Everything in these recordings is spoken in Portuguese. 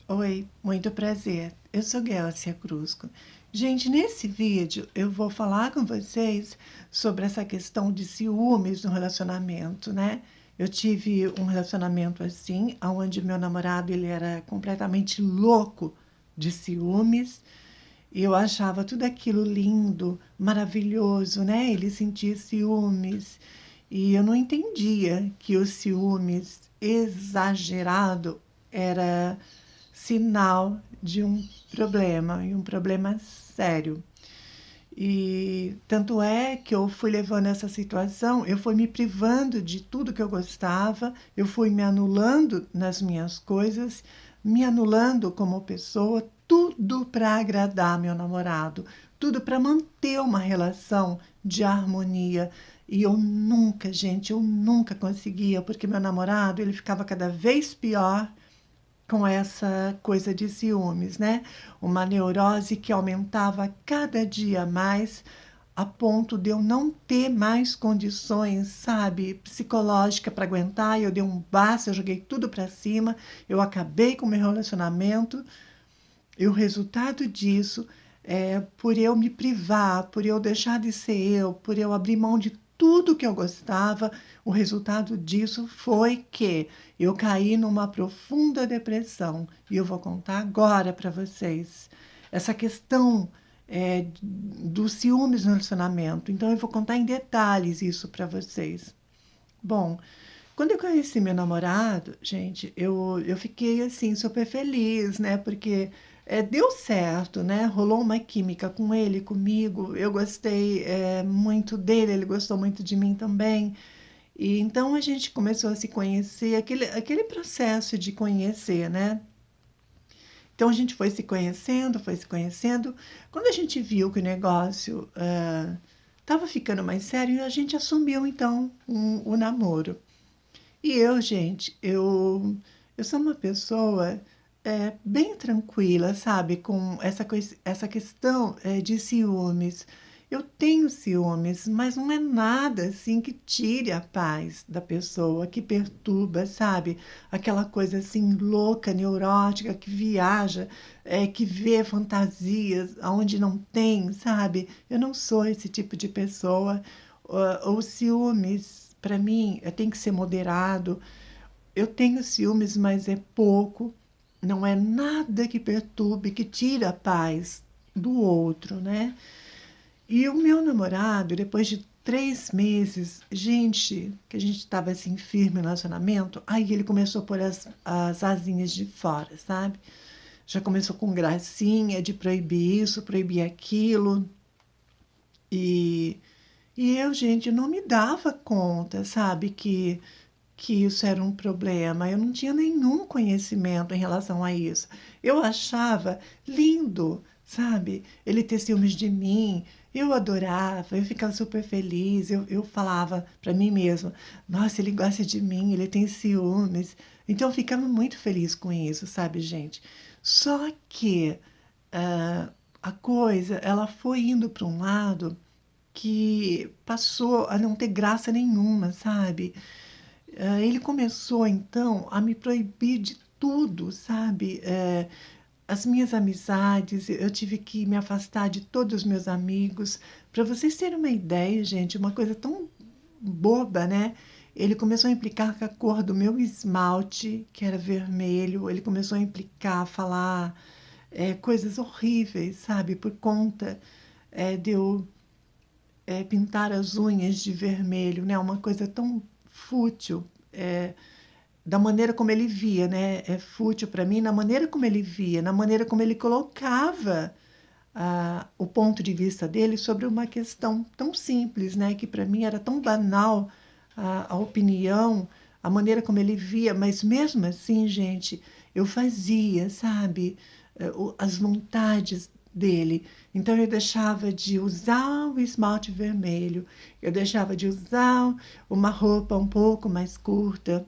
Oi, muito prazer. Eu sou Gelsia Crusco. Gente, nesse vídeo eu vou falar com vocês sobre essa questão de ciúmes no relacionamento, né? Eu tive um relacionamento assim, onde meu namorado ele era completamente louco de ciúmes e eu achava tudo aquilo lindo, maravilhoso, né? Ele sentia ciúmes e eu não entendia que o ciúmes exagerado era sinal de um problema, e um problema sério. E tanto é que eu fui levando essa situação, eu fui me privando de tudo que eu gostava, eu fui me anulando nas minhas coisas, me anulando como pessoa, tudo para agradar meu namorado, tudo para manter uma relação de harmonia. E eu nunca, gente, eu nunca conseguia, porque meu namorado, ele ficava cada vez pior com essa coisa de ciúmes, né? Uma neurose que aumentava cada dia mais, a ponto de eu não ter mais condições, sabe, psicológica para aguentar. Eu dei um basta, eu joguei tudo para cima, eu acabei com o meu relacionamento. E o resultado disso é por eu me privar, por eu deixar de ser eu, por eu abrir mão de tudo que eu gostava, o resultado disso foi que eu caí numa profunda depressão. E eu vou contar agora para vocês essa questão do ciúmes no relacionamento. Então eu vou contar em detalhes isso para vocês. Bom, quando eu conheci meu namorado, gente, eu fiquei assim super feliz, né? Porque deu certo, né? Rolou uma química com ele, comigo. Eu gostei muito dele, ele gostou muito de mim também. E então a gente começou a se conhecer, aquele processo de conhecer, né? Então a gente foi se conhecendo, foi se conhecendo. Quando a gente viu que o negócio estava ficando mais sério, a gente assumiu então o namoro. E eu, gente, eu sou uma pessoa bem tranquila, sabe? Com essa questão de ciúmes. Eu tenho ciúmes, mas não é nada assim que tire a paz da pessoa, que perturba, sabe? Aquela coisa assim louca, neurótica, que viaja, que vê fantasias onde não tem, sabe? Eu não sou esse tipo de pessoa. O ciúmes, para mim, tem que ser moderado. Eu tenho ciúmes, mas é pouco. Não é nada que perturbe, que tire a paz do outro, né? E o meu namorado, depois de 3 meses, gente, que a gente estava assim firme no relacionamento, aí ele começou a pôr as asinhas de fora, sabe? Já começou com gracinha de proibir isso, proibir aquilo. E, e eu, gente, não me dava conta, sabe, que isso era um problema. Eu não tinha nenhum conhecimento em relação a isso. Eu achava lindo, sabe? Ele ter ciúmes de mim. Eu adorava, eu ficava super feliz. Eu falava para mim mesma: nossa, ele gosta de mim, ele tem ciúmes. Então eu ficava muito feliz com isso, sabe, gente? Só que a coisa, ela foi indo para um lado que passou a não ter graça nenhuma, sabe? Ele começou então a me proibir de tudo, sabe? As minhas amizades, eu tive que me afastar de todos os meus amigos. Para vocês terem uma ideia, gente, uma coisa tão boba, né? Ele começou a implicar com a cor do meu esmalte, que era vermelho. Ele começou a implicar, falar coisas horríveis, sabe? Por conta de eu pintar as unhas de vermelho, né? Uma coisa tão fútil, da maneira como ele via, né? É fútil para mim na maneira como ele via, na maneira como ele colocava o ponto de vista dele sobre uma questão tão simples, né? Que para mim era tão banal a opinião, a maneira como ele via, mas mesmo assim, gente, eu fazia, sabe? As vontades dele. Então eu deixava de usar o esmalte vermelho, eu deixava de usar uma roupa um pouco mais curta,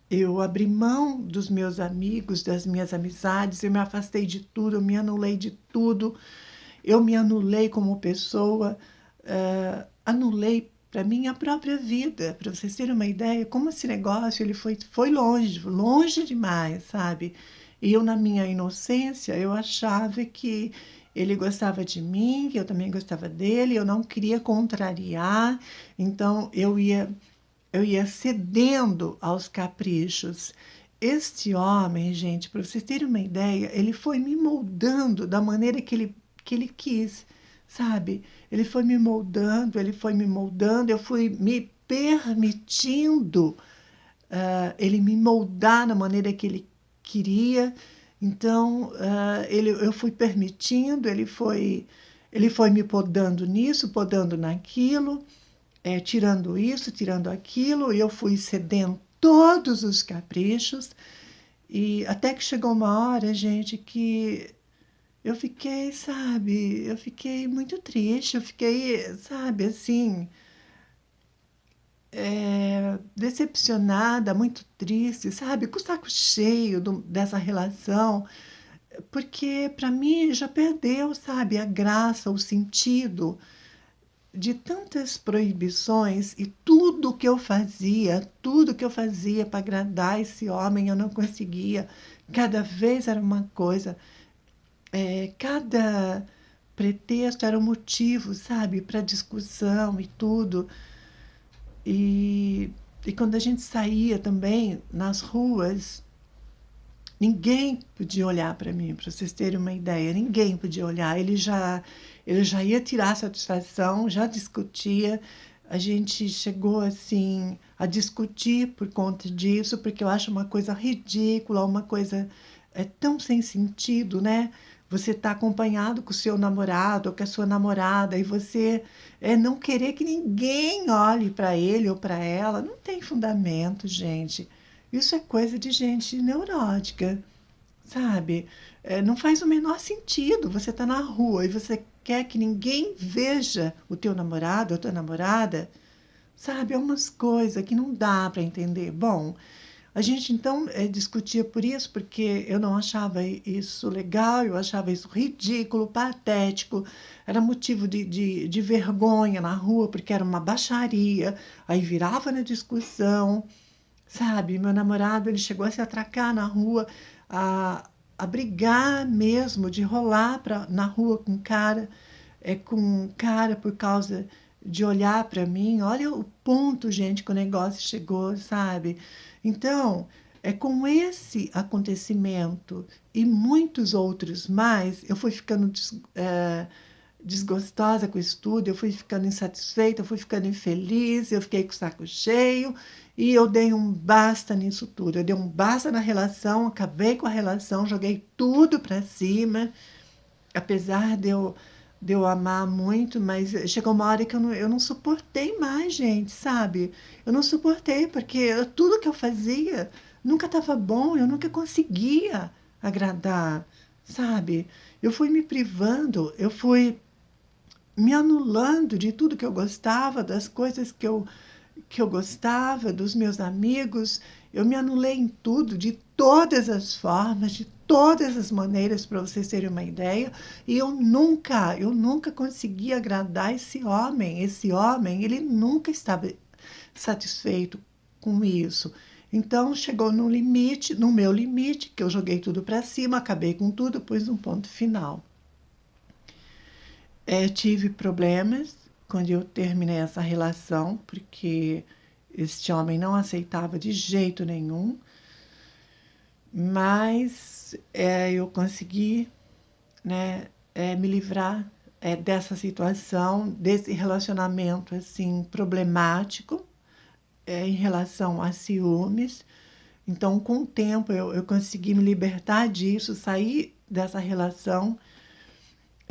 eu abri mão dos meus amigos, das minhas amizades, eu me afastei de tudo, eu me anulei de tudo, eu me anulei como pessoa, anulei para minha própria vida, para vocês terem uma ideia, como esse negócio ele foi longe, longe demais, sabe? E eu, na minha inocência, eu achava que ele gostava de mim, que eu também gostava dele, eu não queria contrariar, então eu ia cedendo aos caprichos. Este homem, gente, para vocês terem uma ideia, ele foi me moldando da maneira que ele quis, sabe? Ele foi me moldando, eu fui me permitindo, ele me moldar na maneira que ele queria. Então, eu fui permitindo, ele foi me podando nisso, podando naquilo, tirando isso, tirando aquilo, e eu fui cedendo todos os caprichos, e até que chegou uma hora, gente, que eu fiquei, sabe, eu fiquei muito triste, eu fiquei, sabe, assim, decepcionada, muito triste, sabe, com o saco cheio dessa relação, porque para mim já perdeu, sabe, a graça, o sentido de tantas proibições e tudo que eu fazia para agradar esse homem, eu não conseguia. Cada vez era uma coisa, cada pretexto era um motivo, sabe, para discussão e tudo. E, e quando a gente saía também nas ruas, ninguém podia olhar para mim, para vocês terem uma ideia, ninguém podia olhar. Ele já ia tirar satisfação, já discutia. A gente chegou assim a discutir por conta disso, porque eu acho uma coisa ridícula, uma coisa tão sem sentido, né? Você está acompanhado com o seu namorado ou com a sua namorada e você não querer que ninguém olhe para ele ou para ela, não tem fundamento, gente. Isso é coisa de gente neurótica, sabe? Não faz o menor sentido. Você está na rua e você quer que ninguém veja o teu namorado ou a tua namorada, sabe? É umas coisas que não dá para entender. Bom, a gente então discutia por isso, porque eu não achava isso legal, eu achava isso ridículo, patético, era motivo de vergonha na rua, porque era uma baixaria, aí virava na discussão. Sabe, meu namorado, ele chegou a se atracar na rua, a brigar mesmo, de rolar na rua com cara por causa de olhar para mim. Olha o ponto, gente, que o negócio chegou, sabe? Então, com esse acontecimento e muitos outros mais, eu fui ficando desgostosa com o estudo, eu fui ficando insatisfeita, eu fui ficando infeliz, eu fiquei com o saco cheio e eu dei um basta nisso tudo. Eu dei um basta na relação, acabei com a relação, joguei tudo para cima, apesar de eu amar muito, mas chegou uma hora que eu não suportei mais, gente, sabe? Eu não suportei, porque tudo que eu fazia nunca estava bom, eu nunca conseguia agradar, sabe? Eu fui me privando, eu fui me anulando de tudo que eu gostava, das coisas que eu gostava, dos meus amigos. Eu me anulei em tudo, de todas as formas, de todas as maneiras, para vocês terem uma ideia. E eu nunca consegui agradar esse homem. Esse homem, ele nunca estava satisfeito com isso. Então chegou no limite, no meu limite, que eu joguei tudo para cima, acabei com tudo, pus um ponto final. Tive problemas quando eu terminei essa relação, porque este homem não aceitava de jeito nenhum, mas eu consegui, né, me livrar dessa situação, desse relacionamento assim problemático em relação a ciúmes. Então, com o tempo, eu consegui me libertar disso, sair dessa relação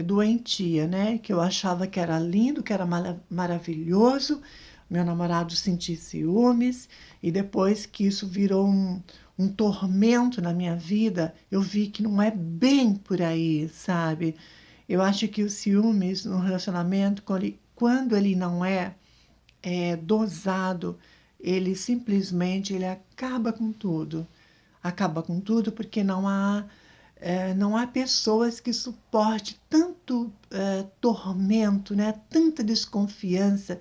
doentia, né? Que eu achava que era lindo, que era maravilhoso, meu namorado sentir ciúmes, e depois que isso virou um tormento na minha vida, eu vi que não é bem por aí, sabe? Eu acho que o ciúmes no relacionamento, quando ele não é dosado, ele simplesmente acaba com tudo porque não há pessoas que suporte tanto tormento, né? Tanta desconfiança,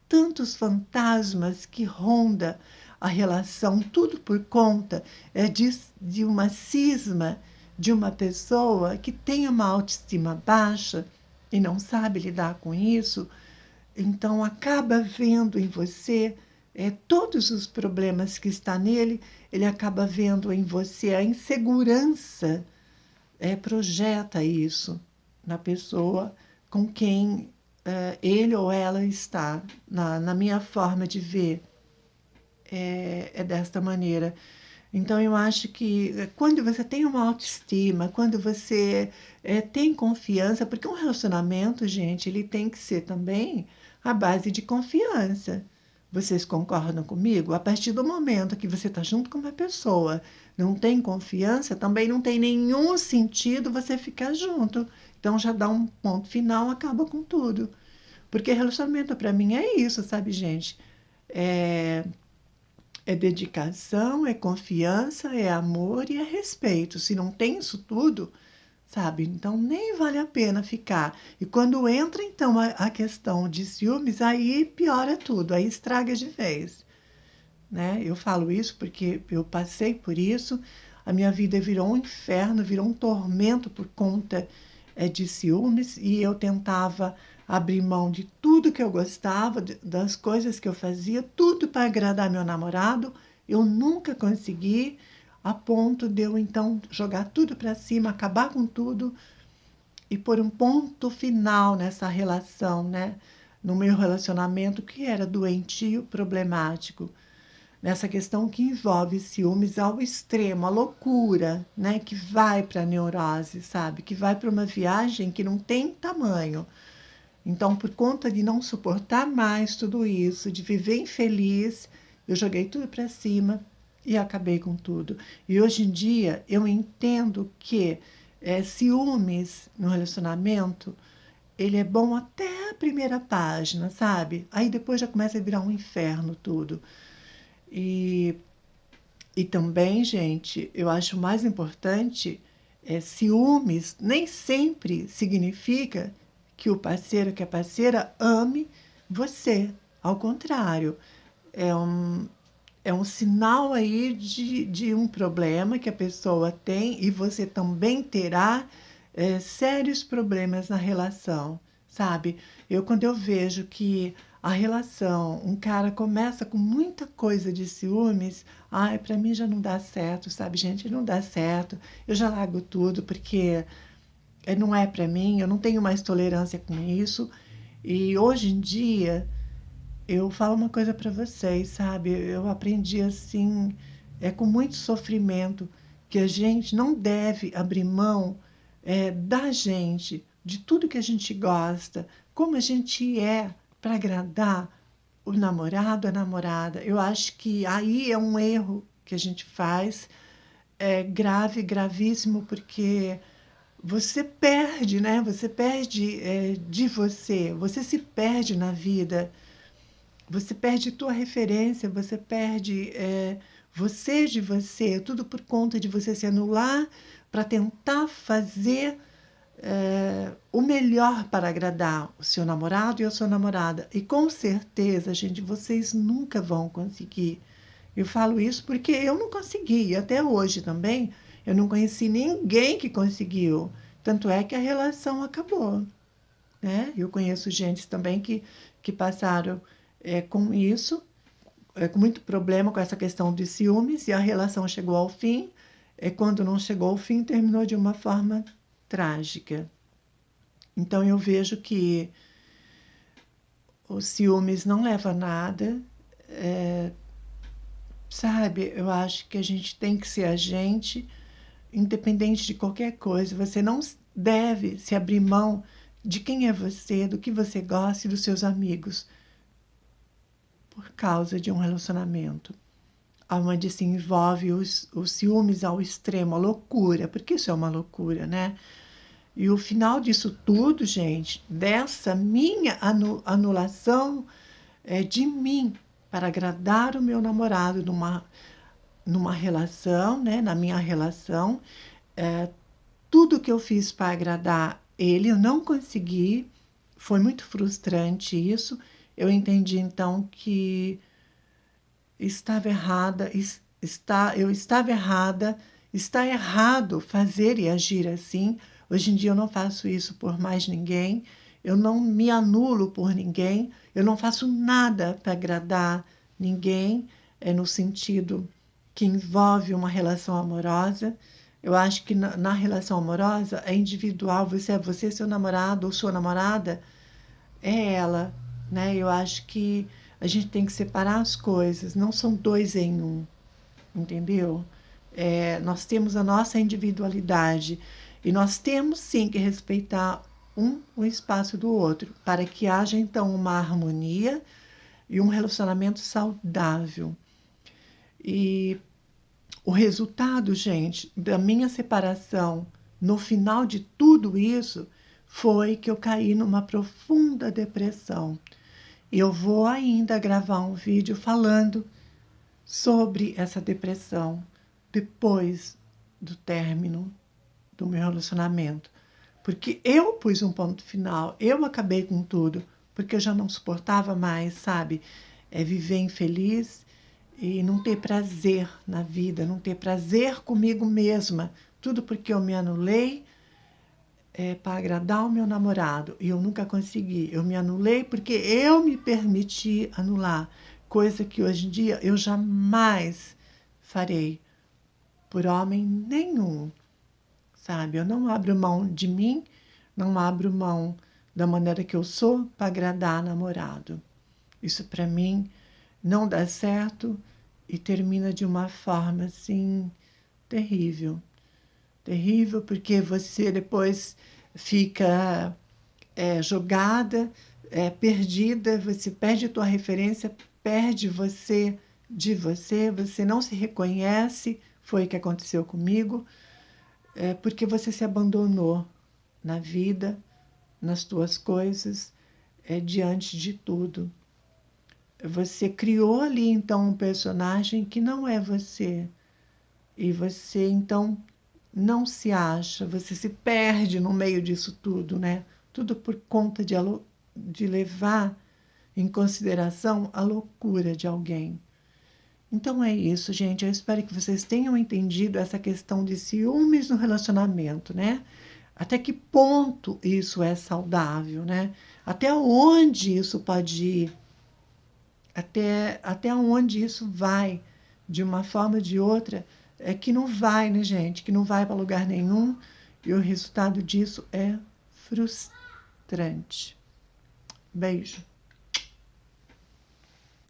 tantos fantasmas que ronda a relação, tudo por conta de uma cisma de uma pessoa que tem uma autoestima baixa e não sabe lidar com isso, então acaba vendo em você todos os problemas que está nele, ele acaba vendo em você a insegurança, projeta isso na pessoa com quem ele ou ela está. Na minha forma de ver, é desta maneira. Então, eu acho que quando você tem uma autoestima, quando você tem confiança, porque um relacionamento, gente, ele tem que ser também a base de confiança. Vocês concordam comigo? A partir do momento que você está junto com uma pessoa, não tem confiança, também não tem nenhum sentido você ficar junto. Então, já dá um ponto final, acaba com tudo. Porque relacionamento, para mim, é isso, sabe, gente? É, é dedicação, é confiança, é amor e é respeito. Se não tem isso tudo, sabe? Então nem vale a pena ficar. E quando entra então a questão de ciúmes, aí piora tudo, aí estraga de vez, né? Eu falo isso porque eu passei por isso. A minha vida virou um inferno, virou um tormento por conta de ciúmes e eu tentava abrir mão de tudo que eu gostava, das coisas que eu fazia, tudo para agradar meu namorado. Eu nunca consegui, a ponto de eu então jogar tudo para cima, acabar com tudo e pôr um ponto final nessa relação, né? No meu relacionamento que era doentio, problemático, nessa questão que envolve ciúmes ao extremo, a loucura, né? Que vai para a neurose, sabe? Que vai para uma viagem que não tem tamanho. Então, por conta de não suportar mais tudo isso, de viver infeliz, eu joguei tudo para cima e acabei com tudo. E hoje em dia eu entendo que ciúmes no relacionamento, ele é bom até a primeira página, sabe? Aí depois já começa a virar um inferno tudo. E, e também, gente, eu acho mais importante, ciúmes nem sempre significa que o parceiro, que a parceira ame você. Ao contrário, é um, é um sinal aí de um problema que a pessoa tem e você também terá sérios problemas na relação, sabe? Quando eu vejo que a relação, um cara começa com muita coisa de ciúmes, ai, para mim já não dá certo, sabe, gente? Não dá certo. Eu já largo tudo porque não é para mim, eu não tenho mais tolerância com isso. E hoje em dia, eu falo uma coisa para vocês, sabe? Eu aprendi assim, com muito sofrimento, que a gente não deve abrir mão da gente, de tudo que a gente gosta, como a gente é para agradar o namorado, a namorada. Eu acho que aí é um erro que a gente faz, grave, gravíssimo, porque você perde, né? Você perde de você, você se perde na vida, você perde tua referência, você perde você de você, tudo por conta de você se anular para tentar fazer o melhor para agradar o seu namorado e a sua namorada. E com certeza, gente, vocês nunca vão conseguir. Eu falo isso porque eu não consegui, e até hoje também eu não conheci ninguém que conseguiu. Tanto é que a relação acabou, né? Eu conheço gente também que passaram com isso, com muito problema com essa questão de ciúmes, e a relação chegou ao fim. Quando não chegou ao fim, terminou de uma forma trágica. Então eu vejo que os ciúmes não leva a nada, sabe? Eu acho que a gente tem que ser a gente, independente de qualquer coisa. Você não deve se abrir mão de quem é você, do que você gosta e dos seus amigos, por causa de um relacionamento onde se envolve os ciúmes ao extremo, a loucura, porque isso é uma loucura, né? E o final disso tudo, gente, dessa minha anulação de mim para agradar o meu namorado numa relação, né? Na minha relação, tudo que eu fiz para agradar ele, eu não consegui, foi muito frustrante isso. Eu entendi então que estava errada, eu estava errada, está errado fazer e agir assim. Hoje em dia eu não faço isso por mais ninguém, eu não me anulo por ninguém, eu não faço nada para agradar ninguém, no sentido que envolve uma relação amorosa. Eu acho que na relação amorosa é individual, você é você, seu namorado ou sua namorada é ela, né? Eu acho que a gente tem que separar as coisas, não são dois em um, entendeu? Nós temos a nossa individualidade e nós temos sim que respeitar o espaço do outro para que haja então uma harmonia e um relacionamento saudável. E o resultado, gente, da minha separação, no final de tudo isso, foi que eu caí numa profunda depressão. Eu vou ainda gravar um vídeo falando sobre essa depressão depois do término do meu relacionamento. Porque eu pus um ponto final, eu acabei com tudo, porque eu já não suportava mais, sabe? Viver infeliz e não ter prazer na vida, não ter prazer comigo mesma. Tudo porque eu me anulei para agradar o meu namorado e eu nunca consegui. Eu me anulei porque eu me permiti anular, coisa que hoje em dia eu jamais farei por homem nenhum, sabe? Eu não abro mão de mim, não abro mão da maneira que eu sou para agradar namorado. Isso para mim não dá certo e termina de uma forma assim terrível. Terrível porque você depois fica jogada, perdida, você perde a tua referência, perde você não se reconhece, foi o que aconteceu comigo, porque você se abandonou na vida, nas tuas coisas, diante de tudo. Você criou ali, então, um personagem que não é você. E você, então, não se acha, você se perde no meio disso tudo, né? Tudo por conta de levar em consideração a loucura de alguém. Então é isso, gente. Eu espero que vocês tenham entendido essa questão de ciúmes no relacionamento, né? Até que ponto isso é saudável, né? Até onde isso pode ir? Até onde isso vai, de uma forma ou de outra, que não vai, né, gente? Que não vai para lugar nenhum e o resultado disso é frustrante. Beijo.